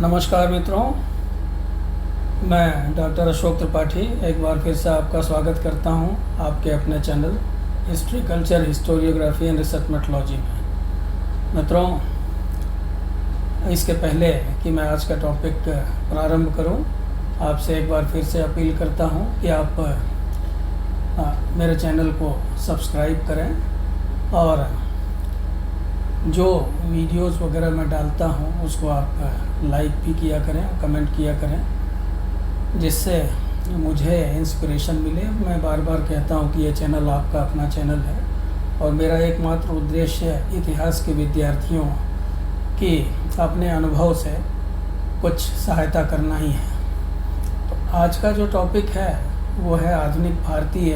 नमस्कार मित्रों, मैं डॉक्टर अशोक त्रिपाठी एक बार फिर से आपका स्वागत करता हूं आपके अपने channel history culture historiography and research methodology में। मित्रों, इसके पहले कि मैं आज का टॉपिक प्रारंभ करूं, आपसे एक बार फिर से अपील करता हूं कि आप मेरे चैनल को सब्सक्राइब करें और जो वीडियोस वगैरह मैं डालता हूं उसको आप लाइक भी किया करें, कमेंट किया करें, जिससे मुझे इंस्पिरेशन मिले। मैं बार बार कहता हूं कि ये चैनल आपका अपना चैनल है और मेरा एकमात्र उद्देश्य इतिहास के विद्यार्थियों की अपने अनुभव से कुछ सहायता करना ही है। तो आज का जो टॉपिक है वो है आधुनिक भारतीय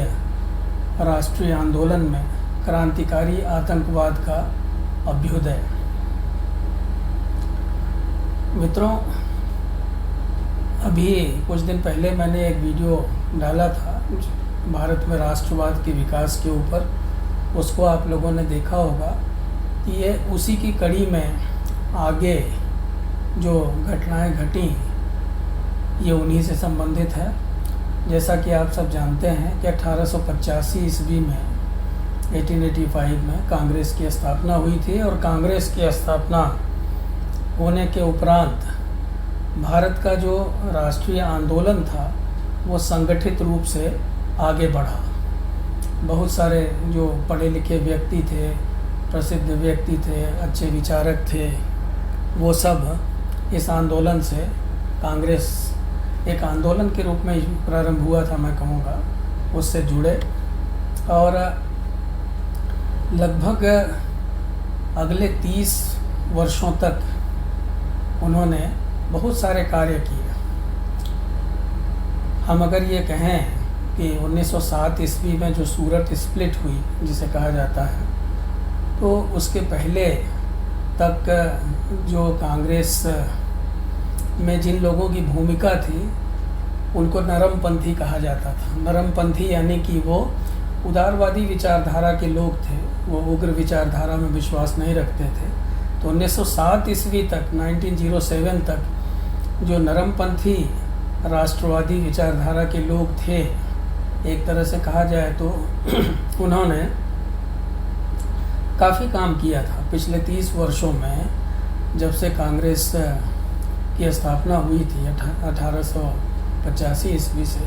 राष्ट्रीय आंदोलन में क्रांतिकारी आतंकवाद का अभ्युदय। मित्रों, अभी कुछ दिन पहले मैंने एक वीडियो डाला था भारत में राष्ट्रवाद के विकास के ऊपर। उसको आप लोगों ने देखा होगा कि ये उसी की कड़ी में आगे जो घटनाएं घटी ये उन्हीं से संबंधित है। जैसा कि आप सब जानते हैं कि 1885 ईस्वी में 1885 में कांग्रेस की स्थापना हुई थी और कांग्रेस की स्थापना होने के उपरांत भारत का जो राष्ट्रीय आंदोलन था वो संगठित रूप से आगे बढ़ा। बहुत सारे जो पढ़े लिखे व्यक्ति थे, प्रसिद्ध व्यक्ति थे, अच्छे विचारक थे, वो सब इस आंदोलन से, कांग्रेस एक आंदोलन के रूप में प्रारंभ हुआ था मैं कहूँगा, उससे जुड़े और लगभग अगले 30 वर्षों तक उन्होंने बहुत सारे कार्य किए। हम अगर ये कहें कि 1907 ईस्वी में जो सूरत स्प्लिट हुई जिसे कहा जाता है, तो उसके पहले तक जो कांग्रेस में जिन लोगों की भूमिका थी उनको नरमपंथी कहा जाता था। नरमपंथी यानी कि वो उदारवादी विचारधारा के लोग थे, वो उग्र विचारधारा में विश्वास नहीं रखते थे। तो 1907 ईस्वी तक, 1907 तक जो नरमपंथी राष्ट्रवादी विचारधारा के लोग थे, एक तरह से कहा जाए तो उन्होंने काफ़ी काम किया था पिछले 30 वर्षों में। जब से कांग्रेस की स्थापना हुई थी 1885 ईस्वी से,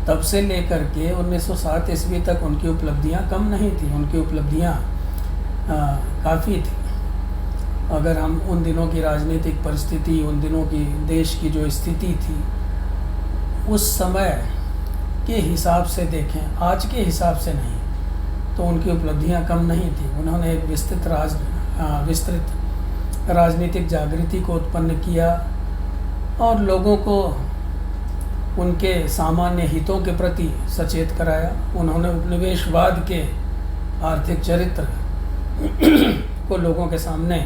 तब से लेकर के 1907 ईस्वी तक उनकी उपलब्धियां कम नहीं थी। उनकी उपलब्धियां काफ़ी थी। अगर हम उन दिनों की राजनीतिक परिस्थिति, उन दिनों की देश की जो स्थिति थी, उस समय के हिसाब से देखें, आज के हिसाब से नहीं, तो उनकी उपलब्धियां कम नहीं थी। उन्होंने एक विस्तृत राजनीतिक जागृति को उत्पन्न किया और लोगों को उनके सामान्य हितों के प्रति सचेत कराया। उन्होंने उपनिवेशवाद के आर्थिक चरित्र को लोगों के सामने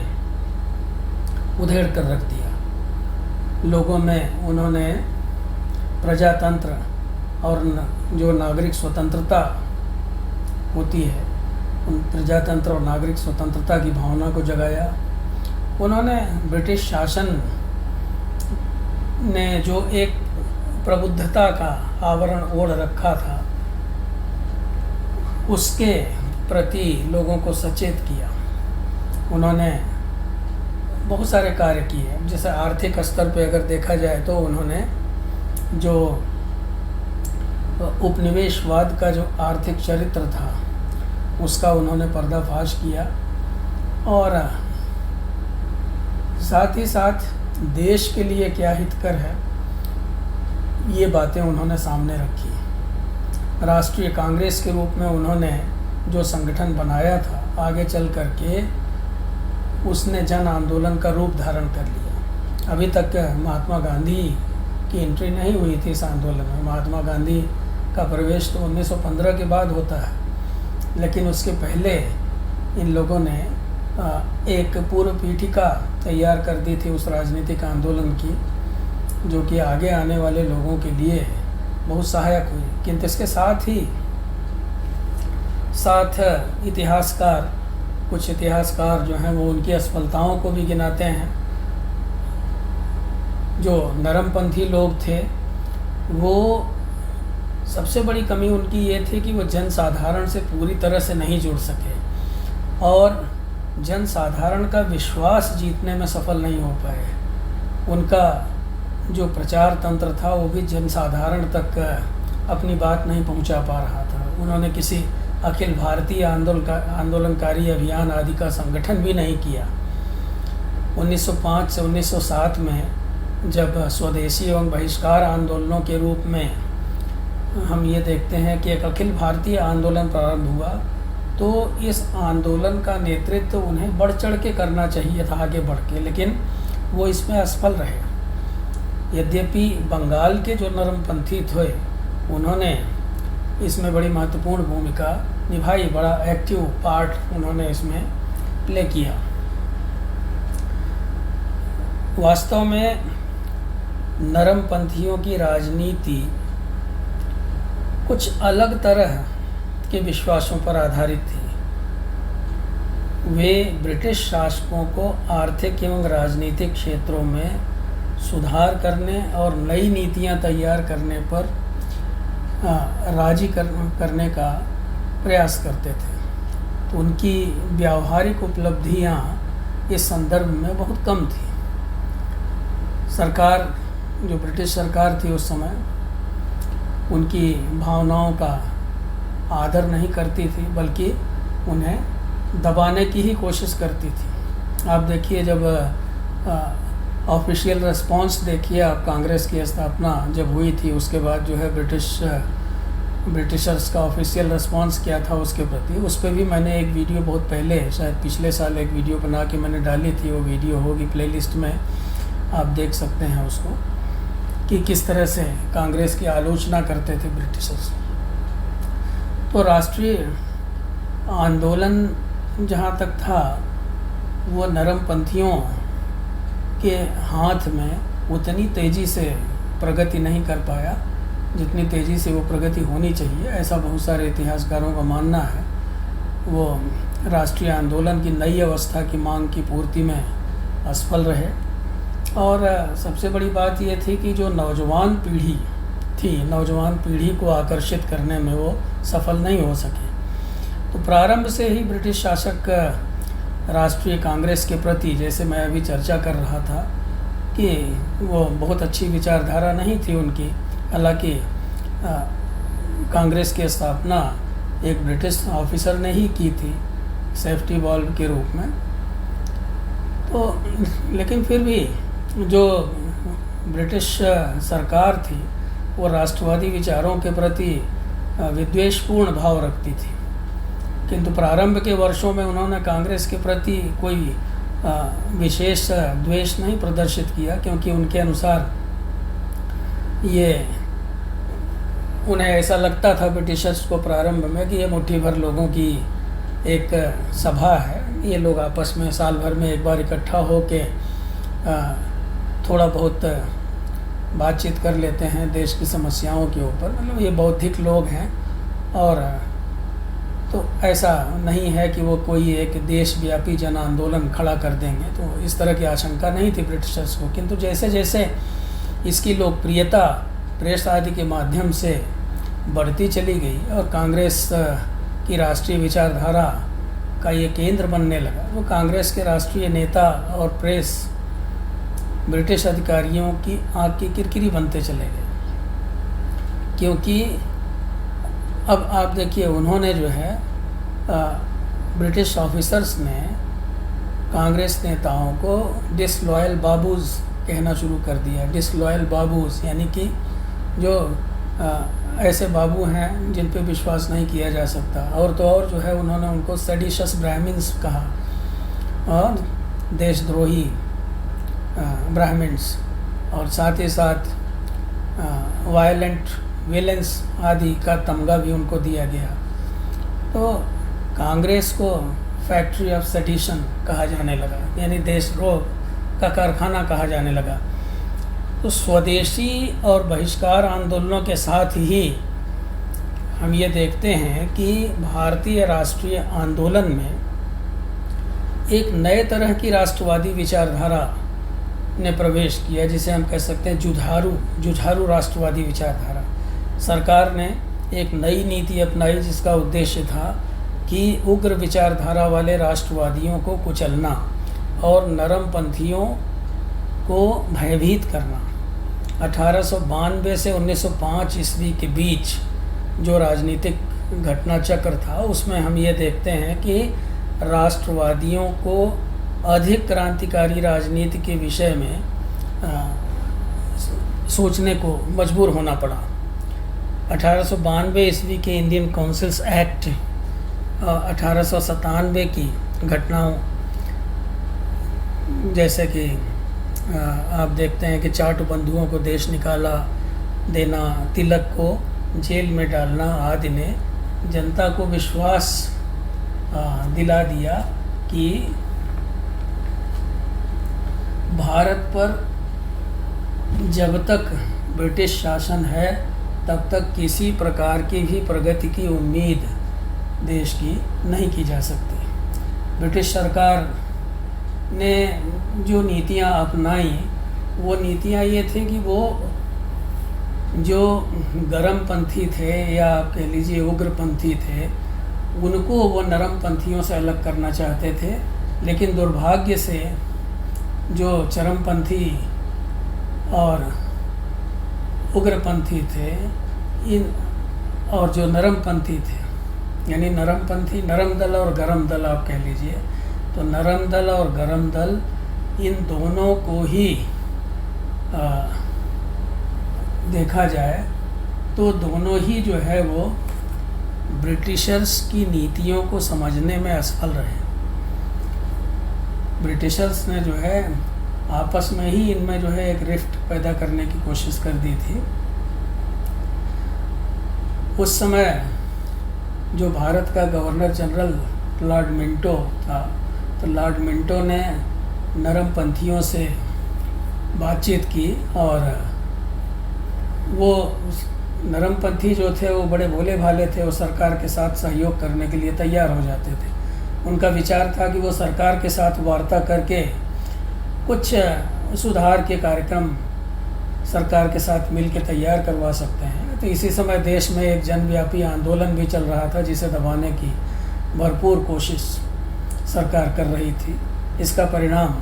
उधेड़ कर रख दिया। लोगों में उन्होंने प्रजातंत्र और जो नागरिक स्वतंत्रता होती है, उन प्रजातंत्र और नागरिक स्वतंत्रता की भावना को जगाया। उन्होंने ब्रिटिश शासन ने जो एक प्रबुद्धता का आवरण ओढ़ रखा था, उसके प्रति लोगों को सचेत किया। उन्होंने बहुत सारे कार्य किए। जैसे आर्थिक स्तर पे अगर देखा जाए तो उन्होंने जो उपनिवेशवाद का जो आर्थिक चरित्र था उसका उन्होंने पर्दाफाश किया और साथ ही साथ देश के लिए क्या हितकर है ये बातें उन्होंने सामने रखी। राष्ट्रीय कांग्रेस के रूप में उन्होंने जो संगठन बनाया था, आगे चल कर के उसने जन आंदोलन का रूप धारण कर लिया। अभी तक महात्मा गांधी की एंट्री नहीं हुई थी इस आंदोलन में। महात्मा गांधी का प्रवेश तो 1915 के बाद होता है, लेकिन उसके पहले इन लोगों ने एक पूर्व पीठिका तैयार कर दी थी उस राजनीतिक आंदोलन की, जो कि आगे आने वाले लोगों के लिए बहुत सहायक हुई। किंतु इसके साथ ही इतिहासकार, कुछ इतिहासकार जो हैं वो उनकी असफलताओं को भी गिनाते हैं जो नरमपंथी लोग थे वो सबसे बड़ी कमी उनकी ये थी कि वो जन साधारण से पूरी तरह से नहीं जुड़ सके और जन साधारण का विश्वास जीतने में सफल नहीं हो पाए। उनका जो प्रचार तंत्र था वो भी जन साधारण तक अपनी बात नहीं पहुंचा पा रहा था। उन्होंने किसी अखिल भारतीय आंदोलनकारी अभियान आदि का संगठन भी नहीं किया। 1905 से 1907 में जब स्वदेशी एवं बहिष्कार आंदोलनों के रूप में हम ये देखते हैं कि एक अखिल भारतीय आंदोलन प्रारंभ हुआ, तो इस आंदोलन का नेतृत्व उन्हें बढ़ चढ़ के करना चाहिए था आगे बढ़ के, लेकिन वो इसमें असफल रहे। यद्यपि बंगाल के जो नरमपंथी थे उन्होंने इसमें बड़ी महत्वपूर्ण भूमिका निभाई, बड़ा एक्टिव पार्ट उन्होंने इसमें प्ले किया। वास्तव में नरमपंथियों की राजनीति कुछ अलग तरह के विश्वासों पर आधारित थी। वे ब्रिटिश शासकों को आर्थिक एवं राजनीतिक क्षेत्रों में सुधार करने और नई नीतियां तैयार करने पर राजी करने का प्रयास करते थे। तो उनकी व्यावहारिक उपलब्धियां इस संदर्भ में बहुत कम थी। सरकार, जो ब्रिटिश सरकार थी उस समय, उनकी भावनाओं का आदर नहीं करती थी, बल्कि उन्हें दबाने की ही कोशिश करती थी। आप देखिए, जब ऑफिशियल रिस्पांस देखिए आप, कांग्रेस की स्थापना जब हुई थी उसके बाद जो है ब्रिटिशर्स का ऑफिशियल रिस्पांस क्या था उसके प्रति, उस पर भी मैंने एक वीडियो बहुत पहले, शायद पिछले साल एक वीडियो बना के मैंने डाली थी। वो वीडियो होगी प्लेलिस्ट में, आप देख सकते हैं उसको, कि किस तरह से कांग्रेस की आलोचना करते थे ब्रिटिशर्स। तो राष्ट्रीय आंदोलन जहाँ तक था वो नरमपंथियों के हाथ में उतनी तेज़ी से प्रगति नहीं कर पाया जितनी तेज़ी से वो प्रगति होनी चाहिए, ऐसा बहुत सारे इतिहासकारों का मानना है। वो राष्ट्रीय आंदोलन की नई अवस्था की मांग की पूर्ति में असफल रहे। और सबसे बड़ी बात ये थी कि जो नौजवान पीढ़ी थी, नौजवान पीढ़ी को आकर्षित करने में वो सफल नहीं हो सके। तो प्रारंभ से ही ब्रिटिश शासक राष्ट्रीय कांग्रेस के प्रति, जैसे मैं अभी चर्चा कर रहा था, कि वो बहुत अच्छी विचारधारा नहीं थी उनकी। हालांकि कांग्रेस की स्थापना एक ब्रिटिश ऑफिसर ने ही की थी सेफ्टी वॉल्व के रूप में। तो लेकिन फिर भी जो ब्रिटिश सरकार थी वो राष्ट्रवादी विचारों के प्रति विद्वेषपूर्ण भाव रखती थी, किंतु प्रारंभ के वर्षों में उन्होंने कांग्रेस के प्रति कोई विशेष द्वेष नहीं प्रदर्शित किया, क्योंकि उनके अनुसार ये उन्हें ऐसा लगता था ब्रिटिशर्स को प्रारंभ में कि ये मुट्ठी भर लोगों की एक सभा है, ये लोग आपस में साल भर में एक बार इकट्ठा होके थोड़ा बहुत बातचीत कर लेते हैं देश की समस्याओं के ऊपर, मतलब ये बौद्धिक लोग हैं। और तो ऐसा नहीं है कि वो कोई एक देशव्यापी जन आंदोलन खड़ा कर देंगे, तो इस तरह की आशंका नहीं थी ब्रिटिशर्स को। किंतु जैसे जैसे इसकी लोकप्रियता प्रेस आदि के माध्यम से बढ़ती चली गई और कांग्रेस की राष्ट्रीय विचारधारा का ये केंद्र बनने लगा, वो कांग्रेस के राष्ट्रीय नेता और प्रेस ब्रिटिश अधिकारियों की आँख की किरकिरी बनते चले गए। क्योंकि अब आप देखिए, उन्होंने जो है ब्रिटिश ऑफिसर्स ने कांग्रेस नेताओं को डिसलॉयल बाबूज कहना शुरू कर दिया। डिसलॉयल बाबूज यानी कि जो ऐसे बाबू हैं जिन पे विश्वास नहीं किया जा सकता। और तो और जो है उन्होंने उनको सेडिशस ब्राह्मिन्स कहा और देशद्रोही ब्राह्मिन्स, और साथ ही साथ वायलेंट विलेंस आदि का तमगा भी उनको दिया गया। तो कांग्रेस को फैक्ट्री ऑफ सेडिशन कहा जाने लगा, यानी देशद्रोह का कारखाना कहा जाने लगा। तो स्वदेशी और बहिष्कार आंदोलनों के साथ ही हम ये देखते हैं कि भारतीय राष्ट्रीय आंदोलन में एक नए तरह की राष्ट्रवादी विचारधारा ने प्रवेश किया, जिसे हम कह सकते हैं जुझारू राष्ट्रवादी विचारधारा। सरकार ने एक नई नीति अपनाई जिसका उद्देश्य था कि उग्र विचारधारा वाले राष्ट्रवादियों को कुचलना और नरमपंथियों को भयभीत करना। 1892 से 1905 ईस्वी के बीच जो राजनीतिक घटना चक्र था, उसमें हम ये देखते हैं कि राष्ट्रवादियों को अधिक क्रांतिकारी राजनीति के विषय में सोचने को मजबूर होना पड़ा। 1892 ईस्वी के इंडियन काउंसिल्स एक्ट, 1897 की घटनाओं, जैसे कि आप देखते हैं कि चाट बंधुओं को देश निकाला देना, तिलक को जेल में डालना आदि ने जनता को विश्वास दिला दिया कि भारत पर जब तक ब्रिटिश शासन है तब तक किसी प्रकार की भी प्रगति की उम्मीद देश की नहीं की जा सकती। ब्रिटिश सरकार ने जो नीतियां अपनाई, वो नीतियां ये थी कि वो जो गरमपंथी थे या आप कह लीजिए उग्रपंथी थे, उनको वो नरमपंथियों से अलग करना चाहते थे। लेकिन दुर्भाग्य से जो चरमपंथी और उग्रपंथी थे इन और जो नरमपंथी थे, यानी नरमपंथी, नरम दल और गरम दल आप कह लीजिए, तो नरम दल और गरम दल इन दोनों को ही देखा जाए तो दोनों ही जो है वो ब्रिटिशर्स की नीतियों को समझने में असफल रहे। ब्रिटिशर्स ने जो है आपस में ही इनमें जो है एक रिफ्ट पैदा करने की कोशिश कर दी थी। उस समय जो भारत का गवर्नर जनरल लॉर्ड मिंटो था, तो लॉर्ड मिंटो ने नरमपंथियों से बातचीत की और वो नरमपंथी जो थे वो बड़े भोले भाले थे, वो सरकार के साथ सहयोग करने के लिए तैयार हो जाते थे। उनका विचार था कि वो सरकार के साथ वार्ता करके कुछ सुधार के कार्यक्रम सरकार के साथ मिलकर तैयार करवा सकते हैं। तो इसी समय देश में एक जनव्यापी आंदोलन भी चल रहा था जिसे दबाने की भरपूर कोशिश सरकार कर रही थी। इसका परिणाम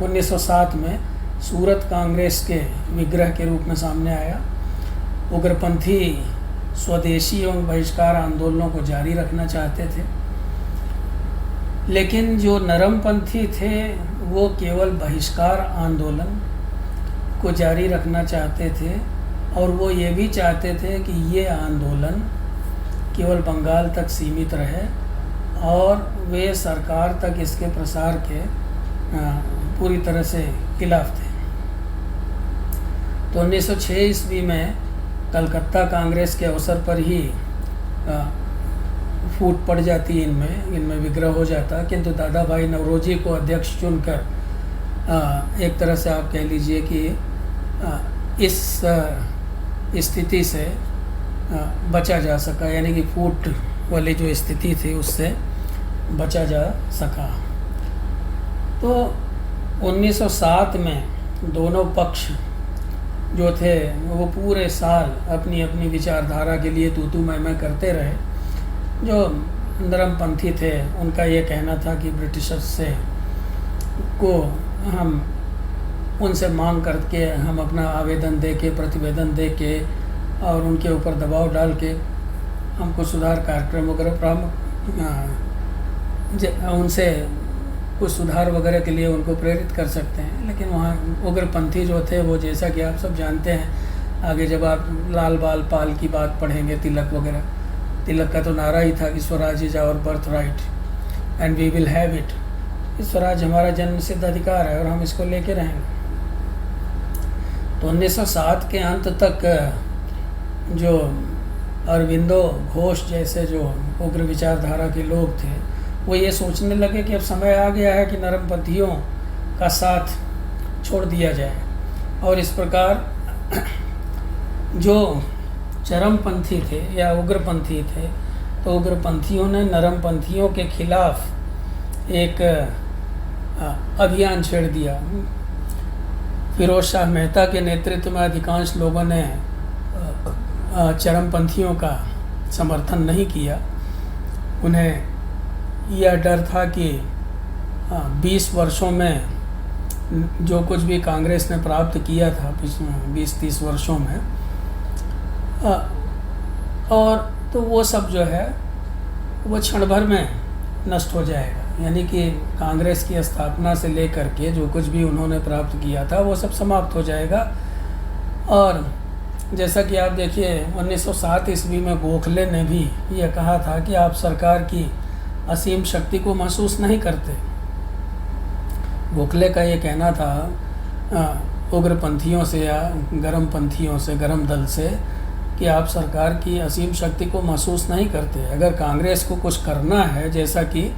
1907 में सूरत कांग्रेस के विग्रह के रूप में सामने आया। उग्रपंथी स्वदेशी एवं बहिष्कार आंदोलनों को जारी रखना चाहते थे, लेकिन जो नरमपंथी थे वो केवल बहिष्कार आंदोलन को जारी रखना चाहते थे और वो ये भी चाहते थे कि ये आंदोलन केवल बंगाल तक सीमित रहे और वे सरकार तक इसके प्रसार के पूरी तरह से खिलाफ थे। तो 1906 ईस्वी में कलकत्ता कांग्रेस के अवसर पर ही फूट पड़ जाती इनमें विग्रह हो जाता, किंतु दादा भाई नवरोजी को अध्यक्ष चुनकर एक तरह से आप कह लीजिए कि इस स्थिति से बचा जा सका, यानी कि फूट वाली जो स्थिति थी उससे बचा जा सका। तो 1907 में दोनों पक्ष जो थे वो पूरे साल अपनी अपनी विचारधारा के लिए तू मैं करते रहे। जो नरमपंथी थे उनका ये कहना था कि ब्रिटिशर्स से को हम उनसे मांग करके हम अपना आवेदन दे के, प्रतिवेदन दे के और उनके ऊपर दबाव डाल के हमको सुधार कार्यक्रम वगैरह उनसे कुछ सुधार वगैरह के लिए उनको प्रेरित कर सकते हैं। लेकिन वहाँ उग्रपंथी जो थे वो, जैसा कि आप सब जानते हैं, आगे जब आप लाल बाल पाल की बात पढ़ेंगे, तिलक वगैरह, तिलक का तो नारा ही था कि Swaraj is our birth right and we will have it. Swaraj हमारा जन्म सिद्ध अधिकार है और हम इसको लेके रहेंगे। तो 1907 के अंत तक जो अरविंदो घोष जैसे जो उग्र विचारधारा के लोग थे वो ये सोचने लगे कि अब समय आ गया है कि नरमपंथियों का साथ छोड़ दिया जाए, और इस प्रकार जो चरमपंथी थे या उग्रपंथी थे तो उग्रपंथियों ने नरमपंथियों के खिलाफ एक अभियान छेड़ दिया। फिरोज शाह मेहता के नेतृत्व में अधिकांश लोगों ने चरमपंथियों का समर्थन नहीं किया। उन्हें यह डर था कि 20 वर्षों में जो कुछ भी कांग्रेस ने प्राप्त किया था पिछले 20-30 वर्षों में, और तो वो सब जो है वो क्षण भर में नष्ट हो जाएगा। यानी कि कांग्रेस की स्थापना से लेकर के जो कुछ भी उन्होंने प्राप्त किया था वो सब समाप्त हो जाएगा। और जैसा कि आप देखिए 1907 ईस्वी में गोखले ने भी यह कहा था कि आप सरकार की असीम शक्ति को महसूस नहीं करते। गोखले का ये कहना था उग्रपंथियों से या गर्मपंथियों से, गर्म दल से, कि आप सरकार की असीम शक्ति को महसूस नहीं करते। अगर कांग्रेस को कुछ करना है जैसा कि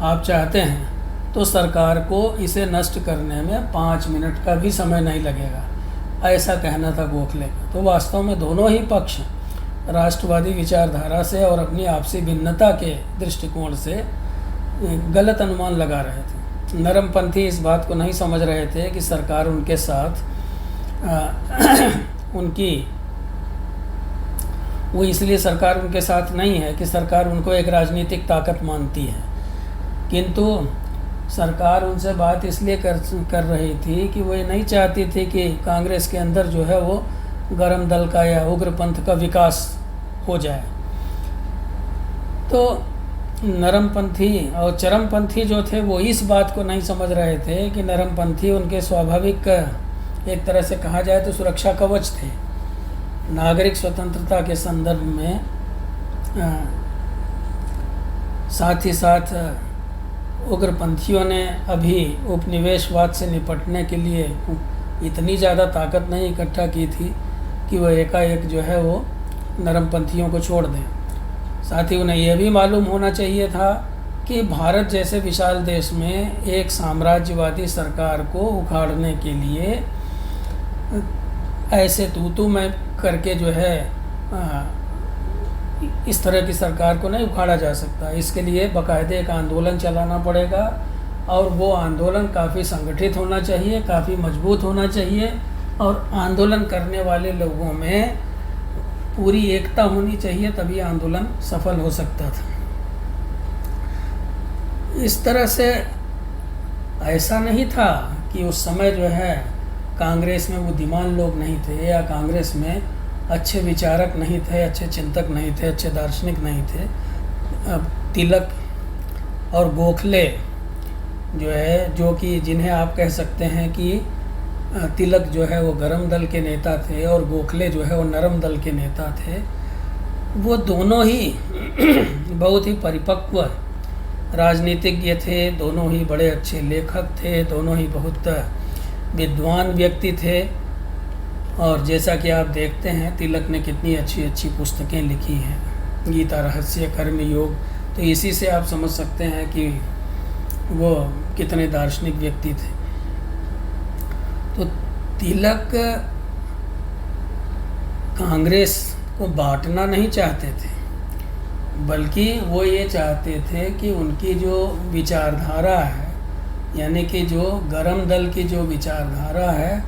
आप चाहते हैं तो सरकार को इसे नष्ट करने में 5 मिनट का भी समय नहीं लगेगा, ऐसा कहना था गोखले का। तो वास्तव में दोनों ही पक्ष राष्ट्रवादी विचारधारा से और अपनी आपसी भिन्नता के दृष्टिकोण से गलत अनुमान लगा रहे थे। नरमपंथी इस बात को नहीं समझ रहे थे कि सरकार उनके साथ वो इसलिए सरकार उनके साथ नहीं है कि सरकार उनको एक राजनीतिक ताकत मानती है, किंतु सरकार उनसे बात इसलिए कर रही थी कि वो ये नहीं चाहती थी कि कांग्रेस के अंदर जो है वो गर्म दल का या उग्रपंथ का विकास हो जाए। तो नरमपंथी और चरमपंथी जो थे वो इस बात को नहीं समझ रहे थे कि नरमपंथी उनके स्वाभाविक, एक तरह से कहा जाए तो सुरक्षा कवच थे। नागरिक स्वतंत्रता के संदर्भ में साथ ही साथ उग्रपंथियों ने अभी उपनिवेशवाद से निपटने के लिए इतनी ज़्यादा ताकत नहीं इकट्ठा की थी कि वह एकाएक जो है वो नरमपंथियों को छोड़ दें। साथ ही उन्हें यह भी मालूम होना चाहिए था कि भारत जैसे विशाल देश में एक साम्राज्यवादी सरकार को उखाड़ने के लिए ऐसे तू में करके जो है इस तरह की सरकार को नहीं उखाड़ा जा सकता। इसके लिए बाकायदे एक आंदोलन चलाना पड़ेगा और वो आंदोलन काफ़ी संगठित होना चाहिए, काफ़ी मजबूत होना चाहिए, और आंदोलन करने वाले लोगों में पूरी एकता होनी चाहिए, तभी आंदोलन सफल हो सकता था। इस तरह से ऐसा नहीं था कि उस समय जो है कांग्रेस में बुद्धिमान लोग नहीं थे या कांग्रेस में अच्छे विचारक नहीं थे, अच्छे चिंतक नहीं थे, अच्छे दार्शनिक नहीं थे। अब तिलक और गोखले जो है, जो कि जिन्हें आप कह सकते हैं कि तिलक जो है वो गर्म दल के नेता थे और गोखले जो है वो नरम दल के नेता थे, वो दोनों ही बहुत ही परिपक्व राजनीतिज्ञ थे, दोनों ही बड़े अच्छे लेखक थे, दोनों ही बहुत विद्वान व्यक्ति थे। और जैसा कि आप देखते हैं तिलक ने कितनी अच्छी अच्छी पुस्तकें लिखी हैं, गीता रहस्य, कर्म योग, तो इसी से आप समझ सकते हैं कि वो कितने दार्शनिक व्यक्ति थे। तो तिलक कांग्रेस को बांटना नहीं चाहते थे, बल्कि वो ये चाहते थे कि उनकी जो विचारधारा है, यानी कि जो गर्म दल की जो विचारधारा है,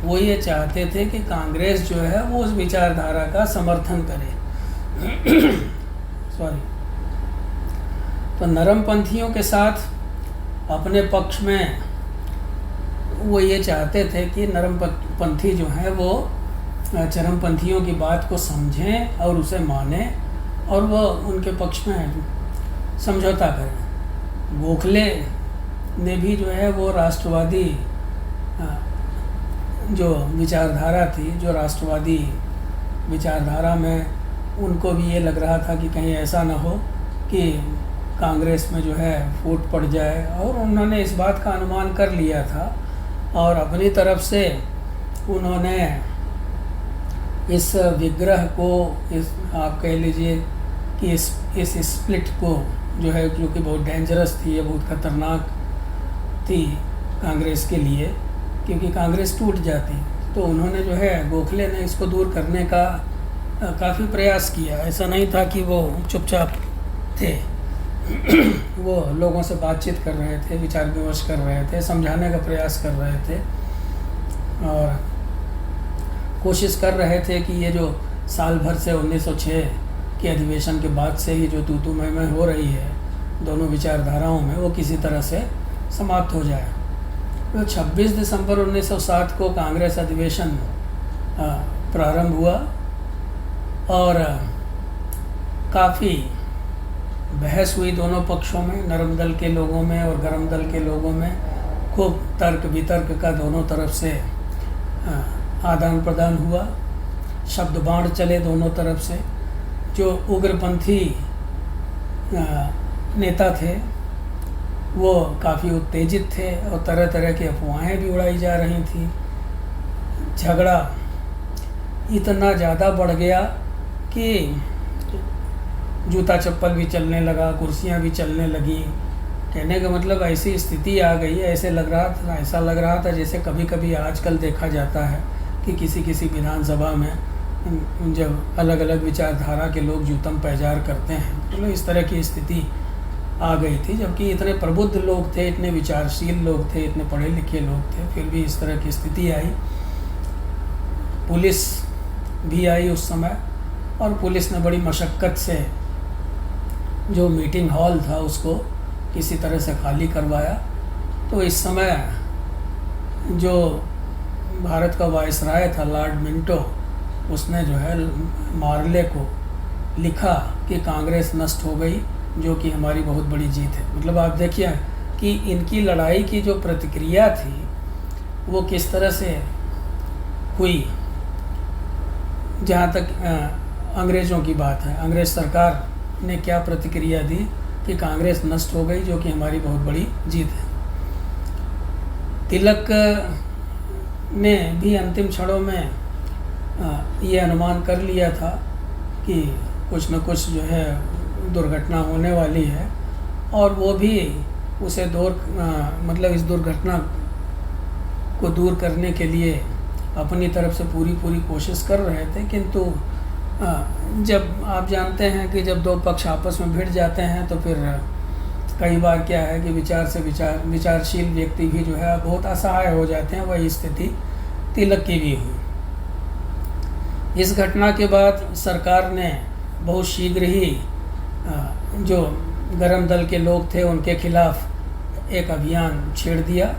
वो ये चाहते थे कि कांग्रेस जो है वो उस विचारधारा का समर्थन करे। तो नरमपंथियों के साथ अपने पक्ष में वो ये चाहते थे कि नरमपंथी जो है वो चरमपंथियों की बात को समझें और उसे माने और वो उनके पक्ष में समझौता करें। गोखले ने भी जो है वो राष्ट्रवादी जो विचारधारा थी, जो राष्ट्रवादी विचारधारा में उनको भी ये लग रहा था कि कहीं ऐसा ना हो कि कांग्रेस में जो है फूट पड़ जाए, और उन्होंने इस बात का अनुमान कर लिया था और अपनी तरफ से उन्होंने इस विग्रह को, इस आप कह लीजिए कि इस स्प्लिट को जो है, जो कि बहुत डेंजरस थी, ये बहुत खतरनाक थी कांग्रेस के लिए, क्योंकि कांग्रेस टूट जाती, तो उन्होंने जो है गोखले ने इसको दूर करने का काफ़ी प्रयास किया। ऐसा नहीं था कि वो चुपचाप थे, वो लोगों से बातचीत कर रहे थे, विचार विमर्श कर रहे थे, समझाने का प्रयास कर रहे थे। और कोशिश कर रहे थे कि ये जो साल भर से 1906 के अधिवेशन के बाद से ही जो तू मैं हो रही है दोनों विचारधाराओं में, वो किसी तरह से समाप्त हो जाए। तो 26 दिसंबर 1907 को कांग्रेस अधिवेशन प्रारंभ हुआ और काफ़ी बहस हुई दोनों पक्षों में, नरम दल के लोगों में और गरम दल के लोगों में। खूब तर्क वितर्क का दोनों तरफ से आदान प्रदान हुआ, शब्द बाण चले दोनों तरफ से। जो उग्रपंथी नेता थे वो काफ़ी उत्तेजित थे और तरह तरह की अफवाहें भी उड़ाई जा रही थी। झगड़ा इतना ज़्यादा बढ़ गया कि जूता चप्पल भी चलने लगा, कुर्सियां भी चलने लगी। कहने का मतलब ऐसी स्थिति आ गई, ऐसा लग रहा था जैसे कभी कभी आजकल देखा जाता है कि किसी विधानसभा में जब अलग अलग विचारधारा के लोग जूतम पैजार करते हैं, मतलब इस तरह की स्थिति आ गई थी। जबकि इतने प्रबुद्ध लोग थे, इतने विचारशील लोग थे, इतने पढ़े लिखे लोग थे, फिर भी इस तरह की स्थिति आई। पुलिस भी आई उस समय और पुलिस ने बड़ी मशक्क़त से जो मीटिंग हॉल था उसको किसी तरह से खाली करवाया। तो इस समय जो भारत का वायसराय था लॉर्ड मिंटो, उसने जो है मार्ले को लिखा कि कांग्रेस नष्ट हो गई, जो कि हमारी बहुत बड़ी जीत है। मतलब आप देखिए कि इनकी लड़ाई की जो प्रतिक्रिया थी वो किस तरह से हुई। जहाँ तक अंग्रेज़ों की बात है, अंग्रेज़ सरकार ने क्या प्रतिक्रिया दी कि कांग्रेस नष्ट हो गई, जो कि हमारी बहुत बड़ी जीत है। तिलक ने भी अंतिम क्षणों में ये अनुमान कर लिया था कि कुछ न कुछ जो है दुर्घटना होने वाली है, और वो भी उसे मतलब इस दुर्घटना को दूर करने के लिए अपनी तरफ से पूरी कोशिश कर रहे थे। किंतु जब आप जानते हैं कि जब दो पक्ष आपस में भिड़ जाते हैं तो फिर कई बार क्या है कि विचारशील व्यक्ति भी जो है बहुत असहाय हो जाते हैं। वही स्थिति तिलक की भी हुई। इस घटना के बाद सरकार ने बहुत शीघ्र ही जो गरम दल के लोग थे उनके खिलाफ एक अभियान छेड़ दिया।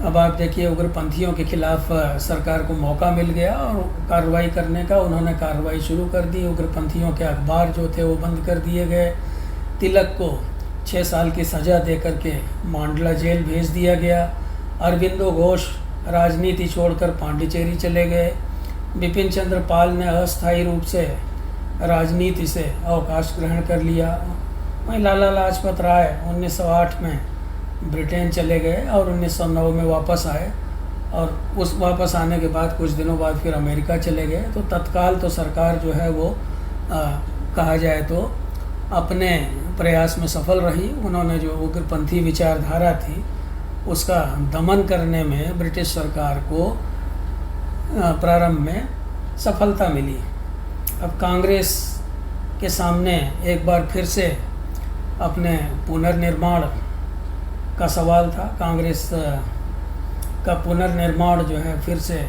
अब आप देखिए उग्रपंथियों के खिलाफ सरकार को मौका मिल गया और कार्रवाई करने का। उन्होंने कार्रवाई शुरू कर दी। उग्रपंथियों के अखबार जो थे वो बंद कर दिए गए। तिलक को 6 साल की सज़ा दे करके मांडला जेल भेज दिया गया। अरविंदो घोष राजनीति छोड़कर पांडिचेरी चले गए। बिपिन चंद्र पाल ने अस्थायी रूप से राजनीति से अवकाश ग्रहण कर लिया। वहीं लाला लाजपत राय 1908 में ब्रिटेन चले गए और 1909 में वापस आए, और उस वापस आने के बाद कुछ दिनों बाद फिर अमेरिका चले गए। तो तत्काल तो सरकार जो है वो कहा जाए तो अपने प्रयास में सफल रही। उन्होंने जो उग्रपंथी विचारधारा थी उसका दमन करने में ब्रिटिश सरकार को प्रारंभ में सफलता मिली। अब कांग्रेस के सामने एक बार फिर से अपने पुनर्निर्माण का सवाल था। कांग्रेस का पुनर्निर्माण जो है फिर से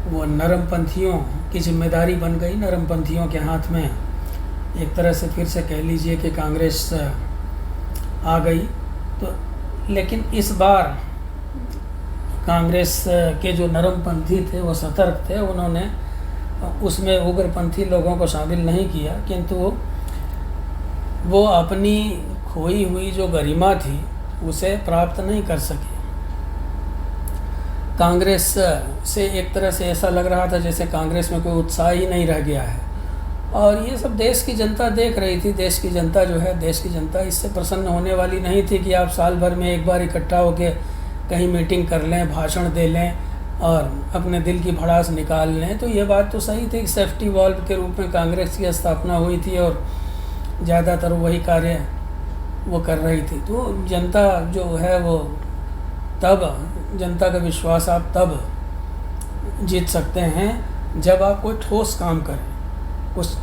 वो नरमपंथियों की जिम्मेदारी बन गई। नरमपंथियों के हाथ में एक तरह से फिर से कह लीजिए कि कांग्रेस आ गई। तो लेकिन इस बार कांग्रेस के जो नरमपंथी थे वो सतर्क थे। उन्होंने उसमें उग्रपंथी लोगों को शामिल नहीं किया, किंतु वो अपनी खोई हुई जो गरिमा थी उसे प्राप्त नहीं कर सके। कांग्रेस से एक तरह से ऐसा लग रहा था जैसे कांग्रेस में कोई उत्साह ही नहीं रह गया है, और ये सब देश की जनता देख रही थी। देश की जनता इससे प्रसन्न होने वाली नहीं थी कि आप साल भर में एक बार इकट्ठा होकर कहीं मीटिंग कर लें, भाषण दे लें और अपने दिल की भड़ास निकाल लें। तो ये बात तो सही थी कि सेफ्टी वॉल्व के रूप में कांग्रेस की स्थापना हुई थी और ज़्यादातर वही कार्य वो कर रही थी। तो जनता जो है वो तब, जनता का विश्वास आप तब जीत सकते हैं जब आप कोई ठोस काम करें,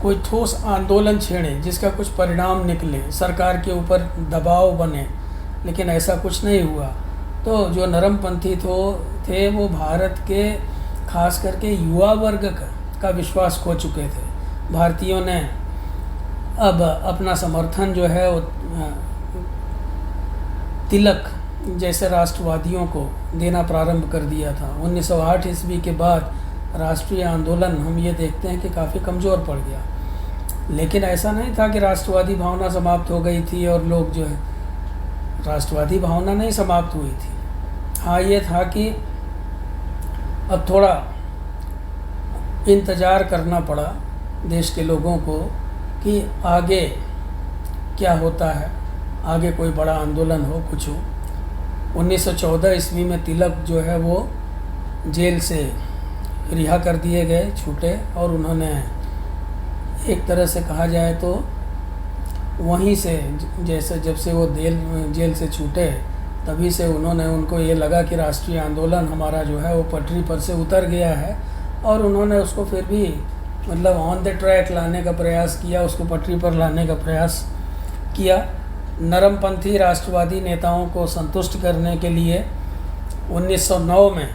कोई ठोस आंदोलन छेड़ें जिसका कुछ परिणाम निकले, सरकार के ऊपर दबाव बने। लेकिन ऐसा कुछ नहीं हुआ। तो जो नरमपंथी थे वो भारत के खास करके युवा वर्ग का विश्वास खो चुके थे। भारतीयों ने अब अपना समर्थन जो है वो तिलक जैसे राष्ट्रवादियों को देना प्रारंभ कर दिया था। 1908 ईस्वी के बाद राष्ट्रीय आंदोलन हम ये देखते हैं कि काफ़ी कमज़ोर पड़ गया। लेकिन ऐसा नहीं था कि राष्ट्रवादी भावना समाप्त हो गई थी और लोग जो है, राष्ट्रवादी भावना नहीं समाप्त हुई थी। हाँ, ये था कि अब थोड़ा इंतज़ार करना पड़ा देश के लोगों को कि आगे क्या होता है, आगे कोई बड़ा आंदोलन हो, कुछ हो। 1914 ईस्वी में तिलक जो है वो जेल से रिहा कर दिए गए, छूटे, और उन्होंने एक तरह से कहा जाए तो वहीं से जैसे जब से वो जेल से छूटे तभी से उनको ये लगा कि राष्ट्रीय आंदोलन हमारा जो है वो पटरी पर से उतर गया है, और उन्होंने उसको फिर भी मतलब ऑन द ट्रैक लाने का प्रयास किया, उसको पटरी पर लाने का प्रयास किया। नरमपंथी राष्ट्रवादी नेताओं को संतुष्ट करने के लिए 1909 में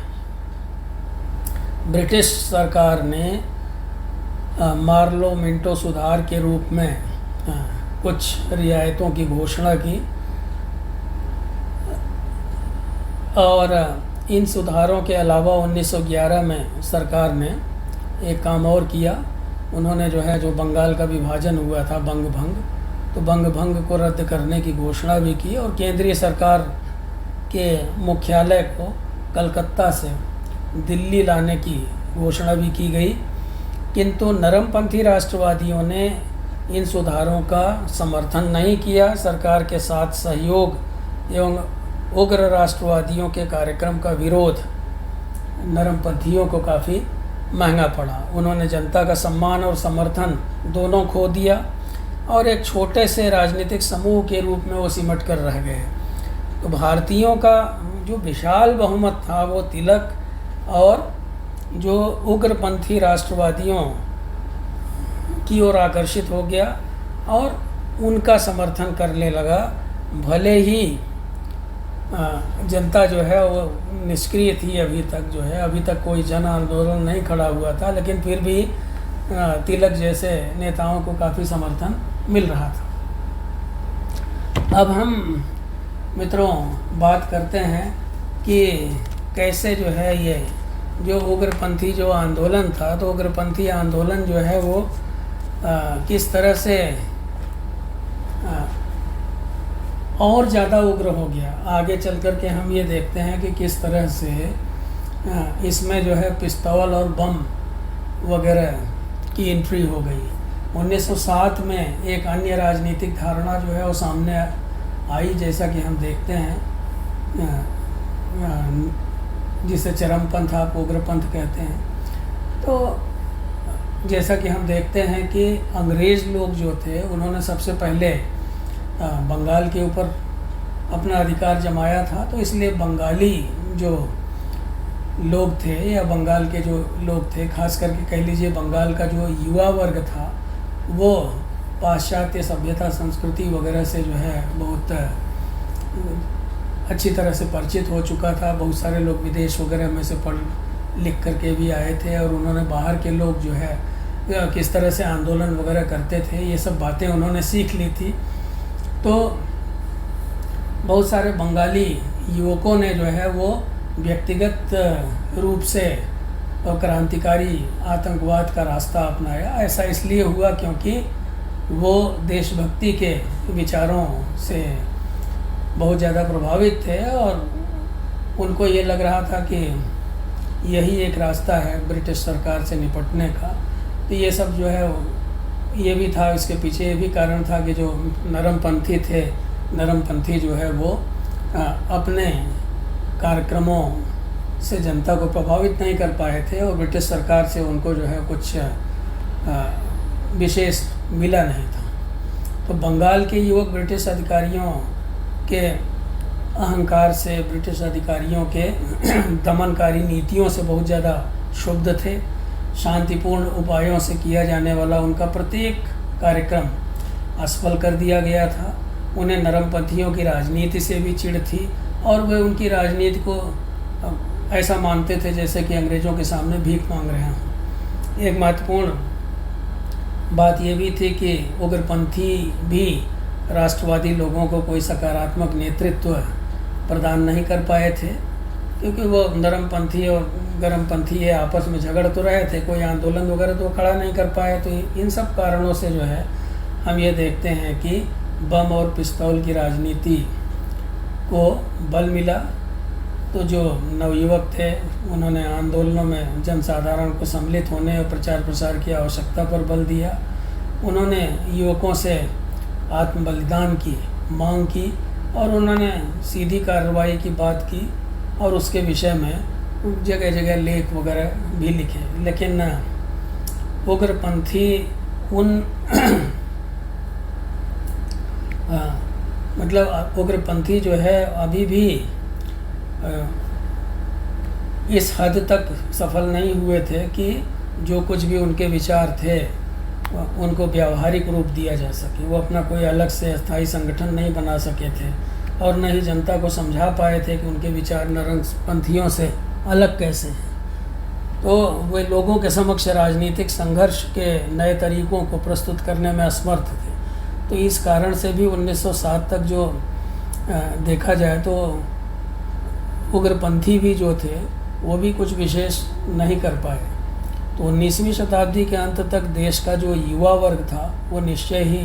ब्रिटिश सरकार ने मार्लो मिंटो सुधार के रूप में कुछ रियायतों की घोषणा की, और इन सुधारों के अलावा 1911 में सरकार ने एक काम और किया। उन्होंने जो है जो बंगाल का विभाजन हुआ था, बंग भंग, तो बंग भंग को रद्द करने की घोषणा भी की, और केंद्रीय सरकार के मुख्यालय को कलकत्ता से दिल्ली लाने की घोषणा भी की गई। किंतु नरमपंथी राष्ट्रवादियों ने इन सुधारों का समर्थन नहीं किया। सरकार के साथ सहयोग एवं उग्र राष्ट्रवादियों के कार्यक्रम का विरोध नरमपंथियों को काफ़ी महंगा पड़ा। उन्होंने जनता का सम्मान और समर्थन दोनों खो दिया और एक छोटे से राजनीतिक समूह के रूप में वो सिमट कर रह गए। तो भारतीयों का जो विशाल बहुमत था वो तिलक और जो उग्रपंथी राष्ट्रवादियों की ओर आकर्षित हो गया और उनका समर्थन करने लगा। भले ही जनता जो है वो निष्क्रिय थी, अभी तक कोई जन आंदोलन नहीं खड़ा हुआ था, लेकिन फिर भी तिलक जैसे नेताओं को काफ़ी समर्थन मिल रहा था। अब हम मित्रों बात करते हैं कि कैसे जो है ये जो उग्रपंथी जो आंदोलन था, तो उग्रपंथी आंदोलन जो है वो किस तरह से और ज़्यादा उग्र हो गया। आगे चल कर के हम ये देखते हैं कि किस तरह से इसमें जो है पिस्तौल और बम वगैरह की एंट्री हो गई। 1907 में एक अन्य राजनीतिक धारणा जो है वो सामने आई, जैसा कि हम देखते हैं, जिसे चरमपंथ आप उग्रपंथ कहते हैं। तो जैसा कि हम देखते हैं कि अंग्रेज़ लोग जो थे उन्होंने सबसे पहले बंगाल के ऊपर अपना अधिकार जमाया था, तो इसलिए बंगाली जो लोग थे या बंगाल के जो लोग थे, खास करके कह लीजिए बंगाल का जो युवा वर्ग था, वो पाश्चात्य सभ्यता संस्कृति वगैरह से जो है बहुत अच्छी तरह से परिचित हो चुका था। बहुत सारे लोग विदेश वगैरह में से पढ़ लिख करके भी आए थे और उन्होंने बाहर के लोग जो है किस तरह से आंदोलन वगैरह करते थे ये सब बातें उन्होंने सीख ली थी। तो बहुत सारे बंगाली युवकों ने जो है वो व्यक्तिगत रूप से क्रांतिकारी आतंकवाद का रास्ता अपनाया। ऐसा इसलिए हुआ क्योंकि वो देशभक्ति के विचारों से बहुत ज़्यादा प्रभावित थे और उनको ये लग रहा था कि यही एक रास्ता है ब्रिटिश सरकार से निपटने का। तो ये सब जो है ये भी था, इसके पीछे ये भी कारण था कि जो नरमपंथी जो है वो अपने कार्यक्रमों से जनता को प्रभावित नहीं कर पाए थे और ब्रिटिश सरकार से उनको जो है कुछ विशेष मिला नहीं था। तो बंगाल के युवक ब्रिटिश अधिकारियों के अहंकार से, ब्रिटिश अधिकारियों के दमनकारी नीतियों से बहुत ज़्यादा क्षुब्ध थे। शांतिपूर्ण उपायों से किया जाने वाला उनका प्रत्येक कार्यक्रम असफल कर दिया गया था। उन्हें नरमपंथियों की राजनीति से भी चिढ़ थी और वे उनकी राजनीति को ऐसा मानते थे जैसे कि अंग्रेज़ों के सामने भीख मांग रहे हों। एक महत्वपूर्ण बात ये भी थी कि उग्रपंथी भी राष्ट्रवादी लोगों को कोई सकारात्मक नेतृत्व प्रदान नहीं कर पाए थे, क्योंकि वो नरमपंथी और गर्मपंथी ये आपस में झगड़ तो रहे थे, कोई आंदोलन वगैरह तो खड़ा नहीं कर पाए। तो इन सब कारणों से जो है हम ये देखते हैं कि बम और पिस्तौल की राजनीति को बल मिला। तो जो नवयुवक थे उन्होंने आंदोलनों में जनसाधारण को सम्मिलित होने और प्रचार प्रसार की आवश्यकता पर बल दिया। उन्होंने युवकों से आत्म बलिदान की मांग की और उन्होंने सीधी कार्रवाई की बात की और उसके विषय में जगह जगह लेख वगैरह भी लिखे। लेकिन उग्रपंथी उन मतलब उग्रपंथी जो है अभी भी इस हद तक सफल नहीं हुए थे कि जो कुछ भी उनके विचार थे उनको व्यावहारिक रूप दिया जा सके। वो अपना कोई अलग से अस्थायी संगठन नहीं बना सके थे और न ही जनता को समझा पाए थे कि उनके विचार नरमपंथियों से अलग कैसे हैं। तो वे लोगों के समक्ष राजनीतिक संघर्ष के नए तरीकों को प्रस्तुत करने में असमर्थ थे। तो इस कारण से भी 1907 तक जो देखा जाए तो उग्रपंथी भी जो थे वो भी कुछ विशेष नहीं कर पाए। तो 19वीं शताब्दी के अंत तक देश का जो युवा वर्ग था वो निश्चय ही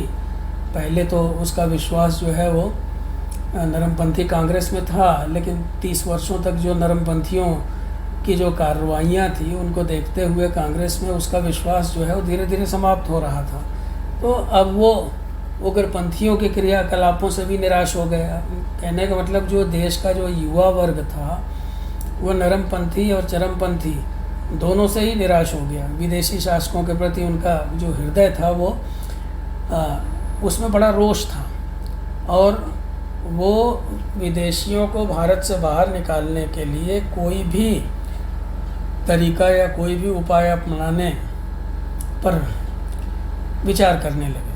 पहले तो उसका विश्वास जो है वो नरमपंथी कांग्रेस में था, लेकिन 30 वर्षों तक जो नरमपंथियों की जो कार्रवाइयाँ थी उनको देखते हुए कांग्रेस में उसका विश्वास जो है वो धीरे धीरे समाप्त हो रहा था। तो अब वो उग्रपंथियों के क्रियाकलापों से भी निराश हो गया। कहने का मतलब जो देश का जो युवा वर्ग था वो नरमपंथी और चरमपंथी दोनों से ही निराश हो गया। विदेशी शासकों के प्रति उनका जो हृदय था वो उसमें बड़ा रोष था और वो विदेशियों को भारत से बाहर निकालने के लिए कोई भी तरीका या कोई भी उपाय अपनाने पर विचार करने लगे।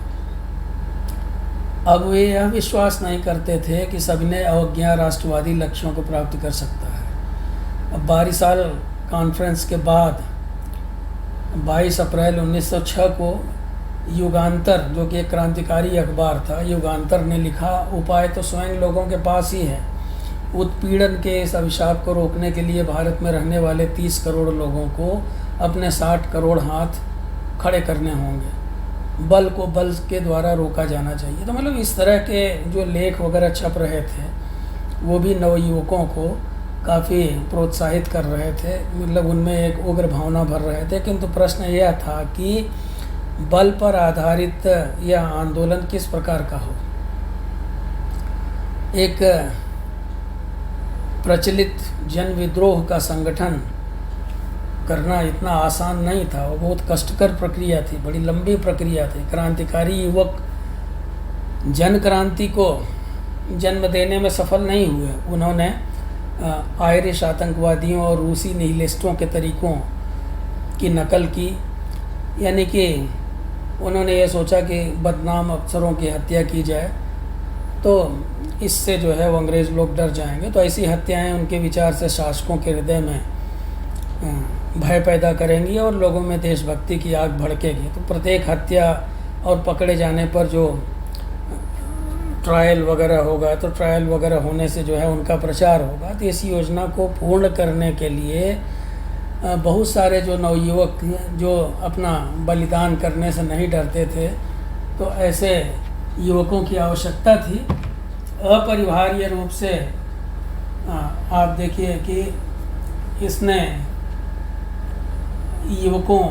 अब वे यह विश्वास नहीं करते थे कि सविनय अवज्ञा राष्ट्रवादी लक्ष्यों को प्राप्त कर सकता है। अब 12 साल कॉन्फ्रेंस के बाद 22 अप्रैल 1906 को युगांतर, जो कि एक क्रांतिकारी अखबार था, युगांतर ने लिखा, उपाय तो स्वयं लोगों के पास ही है। उत्पीड़न के इस अभिशाप को रोकने के लिए भारत में रहने वाले 30 करोड़ लोगों को अपने 60 करोड़ हाथ खड़े करने होंगे। बल को बल के द्वारा रोका जाना चाहिए। तो मतलब इस तरह के जो लेख वगैरह छप रहे थे वो भी नवयुवकों को काफ़ी प्रोत्साहित कर रहे थे, मतलब उनमें एक उग्र भावना भर रहे थे। किंतु प्रश्न यह था कि बल पर आधारित यह आंदोलन किस प्रकार का हो। एक प्रचलित जन विद्रोह का संगठन करना इतना आसान नहीं था, वो बहुत कष्टकर प्रक्रिया थी, बड़ी लंबी प्रक्रिया थी। क्रांतिकारी युवक जन क्रांति को जन्म देने में सफल नहीं हुए। उन्होंने आयरिश आतंकवादियों और रूसी निहिलिस्टों के तरीकों की नकल की, यानी कि उन्होंने ये सोचा कि बदनाम अफसरों की हत्या की जाए तो इससे जो है वो अंग्रेज़ लोग डर जाएंगे। तो ऐसी हत्याएं उनके विचार से शासकों के हृदय में भय पैदा करेंगी और लोगों में देशभक्ति की आग भड़केगी। तो प्रत्येक हत्या और पकड़े जाने पर जो ट्रायल वगैरह होगा, तो ट्रायल वगैरह होने से जो है उनका प्रचार होगा। तो इस योजना को पूर्ण करने के लिए बहुत सारे जो नवयुवक जो अपना बलिदान करने से नहीं डरते थे, तो ऐसे युवकों की आवश्यकता थी। अपरिहार्य रूप से आप देखिए कि इसने युवकों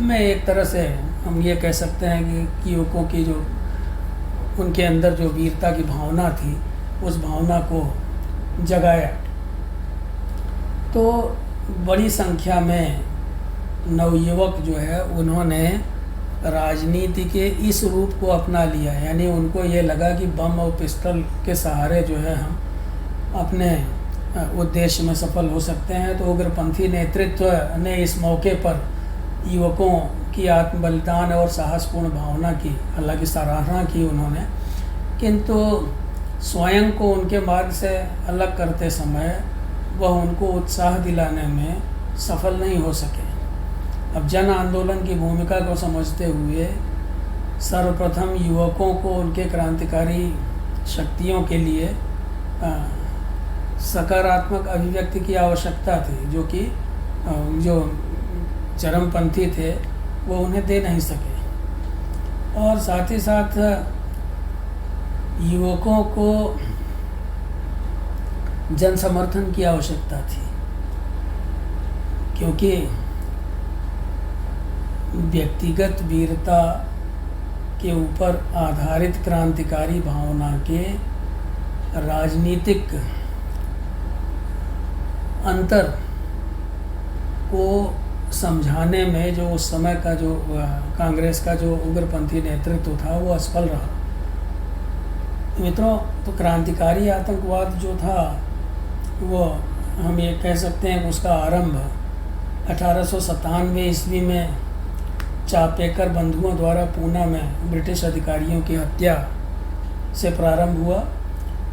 में एक तरह से हम ये कह सकते हैं कि युवकों की जो उनके अंदर जो वीरता की भावना थी उस भावना को जगाया। तो बड़ी संख्या में नवयुवक जो है उन्होंने राजनीति के इस रूप को अपना लिया, यानी उनको ये लगा कि बम और पिस्टल के सहारे जो है हम अपने उद्देश्य में सफल हो सकते हैं। तो उग्रपंथी नेतृत्व ने इस मौके पर युवकों की आत्म बलिदान और साहसपूर्ण भावना की हालांकि सराहना की उन्होंने, किंतु स्वयं को उनके मार्ग से अलग करते समय वह उनको उत्साह दिलाने में सफल नहीं हो सके। अब जन आंदोलन की भूमिका को समझते हुए सर्वप्रथम युवकों को उनके क्रांतिकारी शक्तियों के लिए सकारात्मक अभिव्यक्ति की आवश्यकता थी, जो कि जो चरमपंथी थे वो उन्हें दे नहीं सके। और साथ ही साथ युवकों को जन समर्थन की आवश्यकता थी, क्योंकि व्यक्तिगत वीरता के ऊपर आधारित क्रांतिकारी भावना के राजनीतिक अंतर को समझाने में जो उस समय का जो कांग्रेस का जो उग्रपंथी नेतृत्व था वो असफल रहा। मित्रों, तो क्रांतिकारी आतंकवाद जो था वो हम ये कह सकते हैं कि उसका आरंभ 1897 ईस्वी में चापेकर बंधुओं द्वारा पूना में ब्रिटिश अधिकारियों की हत्या से प्रारंभ हुआ।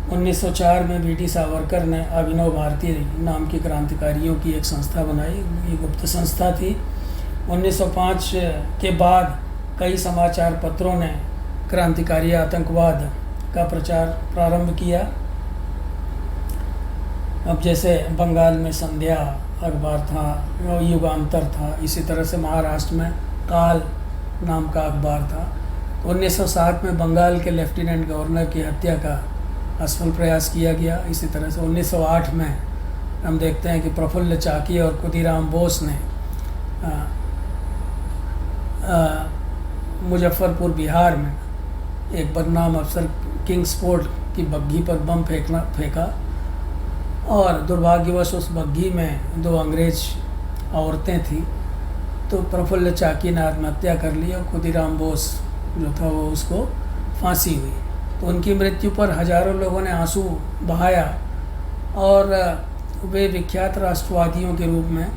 1904 में वीटी सावरकर ने अभिनव भारती नाम की क्रांतिकारियों की एक संस्था बनाई। ये गुप्त संस्था थी। 1905 के बाद कई समाचार पत्रों ने क्रांतिकारी आतंकवाद का प्रचार प्रारंभ किया। अब जैसे बंगाल में संध्या अखबार था, युगांतर था, इसी तरह से महाराष्ट्र में काल नाम का अखबार था। 1907 में बंगाल के लेफ्टिनेंट गवर्नर की हत्या का असफल प्रयास किया गया। इसी तरह से 1908 में हम देखते हैं कि प्रफुल्ल चाकी और खुदीराम बोस ने मुजफ्फरपुर बिहार में एक बदनाम अफसर किंग्सफोर्ड की बग्घी पर बम फेंका और दुर्भाग्यवश उस बग्घी में 2 अंग्रेज औरतें थीं, तो प्रफुल्ल चाकी ने आत्महत्या कर ली और खुदीराम बोस जो था वो उसको फांसी हुई। तो उनकी मृत्यु पर हजारों लोगों ने आंसू बहाया और वे विख्यात राष्ट्रवादियों के रूप में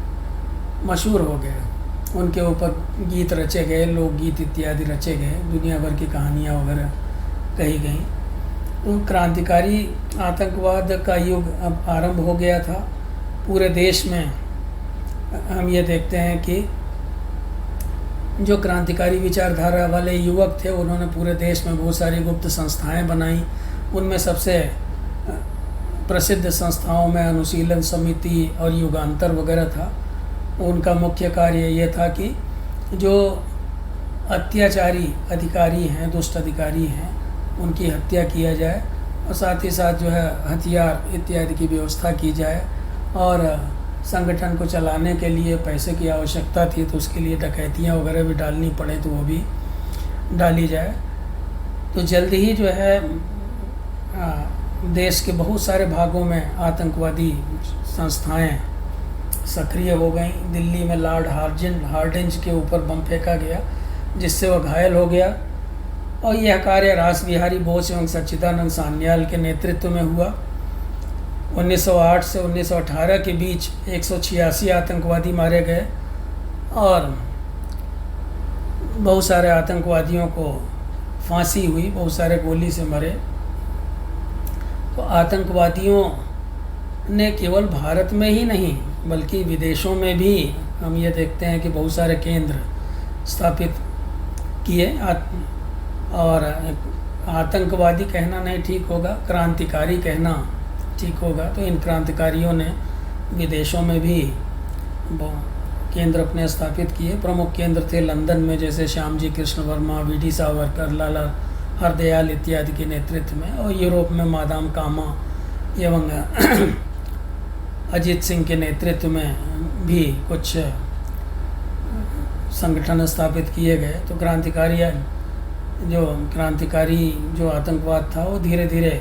मशहूर हो गए। उनके ऊपर गीत रचे गए, लोकगीत इत्यादि रचे गए, दुनिया भर की कहानियाँ वगैरह कही गई। तो क्रांतिकारी आतंकवाद का युग अब आरंभ हो गया था। पूरे देश में हम ये देखते हैं कि जो क्रांतिकारी विचारधारा वाले युवक थे उन्होंने पूरे देश में बहुत सारी गुप्त संस्थाएं बनाई। उनमें सबसे प्रसिद्ध संस्थाओं में अनुशीलन समिति और युगांतर वगैरह था। उनका मुख्य कार्य ये था कि जो अत्याचारी अधिकारी हैं, दुष्ट अधिकारी हैं, उनकी हत्या किया जाए और साथ ही साथ जो है हथियार इत्यादि की व्यवस्था की जाए। और संगठन को चलाने के लिए पैसे की आवश्यकता थी, तो उसके लिए डकैतियाँ वगैरह भी डालनी पड़े तो वो भी डाली जाए। तो जल्द ही जो है देश के बहुत सारे भागों में आतंकवादी संस्थाएं सक्रिय हो गईं। दिल्ली में लॉर्ड हार्डिंज के ऊपर बम फेंका गया जिससे वह घायल हो गया और यह कार्य रास बिहारी बोस एवं सच्चिदानंद सान्याल के नेतृत्व में हुआ। 1908 से 1918 के बीच 186 आतंकवादी मारे गए और बहुत सारे आतंकवादियों को फांसी हुई, बहुत सारे गोली से मरे। तो आतंकवादियों ने केवल भारत में ही नहीं बल्कि विदेशों में भी हम ये देखते हैं कि बहुत सारे केंद्र स्थापित किए। और आतंकवादी कहना नहीं ठीक होगा, क्रांतिकारी कहना ठीक होगा। तो इन क्रांतिकारियों ने विदेशों में भी केंद्र अपने स्थापित किए। प्रमुख केंद्र थे लंदन में, जैसे श्यामजी कृष्ण वर्मा, वीडी सावरकर, लाला हरदयाल इत्यादि के नेतृत्व में। और यूरोप में मादाम कामा एवं अजीत सिंह के नेतृत्व में भी कुछ संगठन स्थापित किए गए। तो क्रांतिकारी जो आतंकवाद था वो धीरे धीरे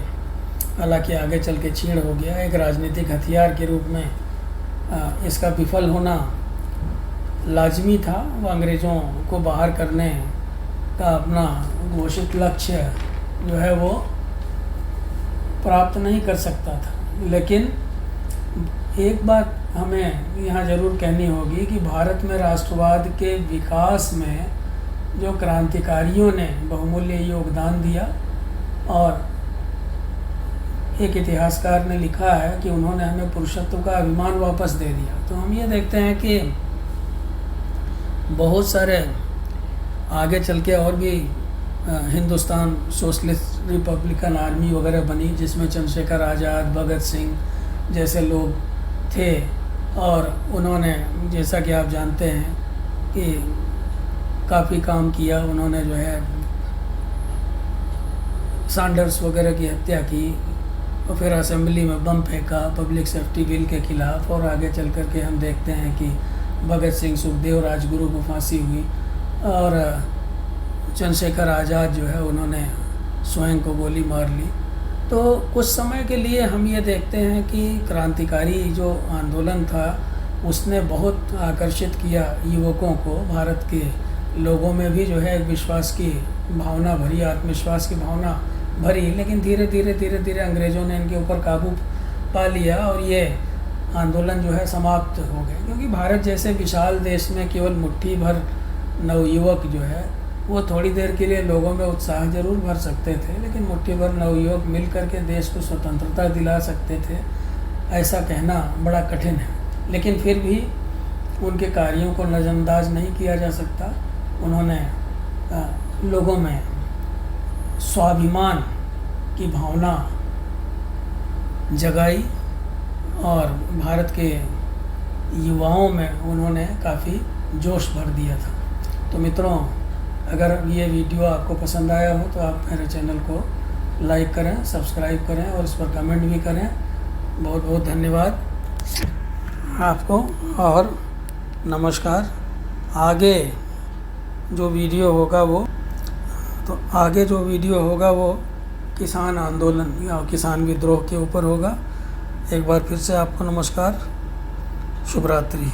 हालांकि आगे चल के क्षीण हो गया। एक राजनीतिक हथियार के रूप में इसका विफल होना लाजमी था। वो अंग्रेज़ों को बाहर करने का अपना घोषित लक्ष्य जो है वो प्राप्त नहीं कर सकता था। लेकिन एक बात हमें यहाँ ज़रूर कहनी होगी कि भारत में राष्ट्रवाद के विकास में जो क्रांतिकारियों ने बहुमूल्य योगदान दिया और एक इतिहासकार ने लिखा है कि उन्होंने हमें पुरुषत्व का अभिमान वापस दे दिया। तो हम ये देखते हैं कि बहुत सारे आगे चल के और भी हिंदुस्तान सोशलिस्ट रिपब्लिकन आर्मी वगैरह बनी, जिसमें चंद्रशेखर आज़ाद, भगत सिंह जैसे लोग थे, और उन्होंने, जैसा कि आप जानते हैं, कि काफ़ी काम किया। उन्होंने जो है सैंडर्स वगैरह की हत्या की, और फिर असेंबली में बम फेंका पब्लिक सेफ्टी बिल के ख़िलाफ़, और आगे चल कर के हम देखते हैं कि भगत सिंह, सुखदेव, राजगुरु को फांसी हुई, और चंद्रशेखर आज़ाद जो है उन्होंने स्वयं को गोली मार ली। तो कुछ समय के लिए हम ये देखते हैं कि क्रांतिकारी जो आंदोलन था उसने बहुत आकर्षित किया युवकों को, भारत के लोगों में भी जो है एक विश्वास की भावना भरी, आत्मविश्वास की भावना भरी। लेकिन धीरे धीरे अंग्रेज़ों ने इनके ऊपर काबू पा लिया और ये आंदोलन जो है समाप्त हो गए, क्योंकि भारत जैसे विशाल देश में केवल मुट्ठी भर नवयुवक जो है वो थोड़ी देर के लिए लोगों में उत्साह जरूर भर सकते थे, लेकिन मुट्ठी भर नवयुवक मिल करके देश को स्वतंत्रता दिला सकते थे, ऐसा कहना बड़ा कठिन है। लेकिन फिर भी उनके कार्यों को नज़रअंदाज नहीं किया जा सकता। उन्होंने लोगों में स्वाभिमान की भावना जगाई और भारत के युवाओं में उन्होंने काफ़ी जोश भर दिया था। तो मित्रों, अगर ये वीडियो आपको पसंद आया हो तो आप मेरे चैनल को लाइक करें, सब्सक्राइब करें और इस पर कमेंट भी करें। बहुत बहुत धन्यवाद आपको और नमस्कार। आगे जो वीडियो होगा वो किसान आंदोलन या किसान विद्रोह के ऊपर होगा। एक बार फिर से आपको नमस्कार, शुभ रात्रि।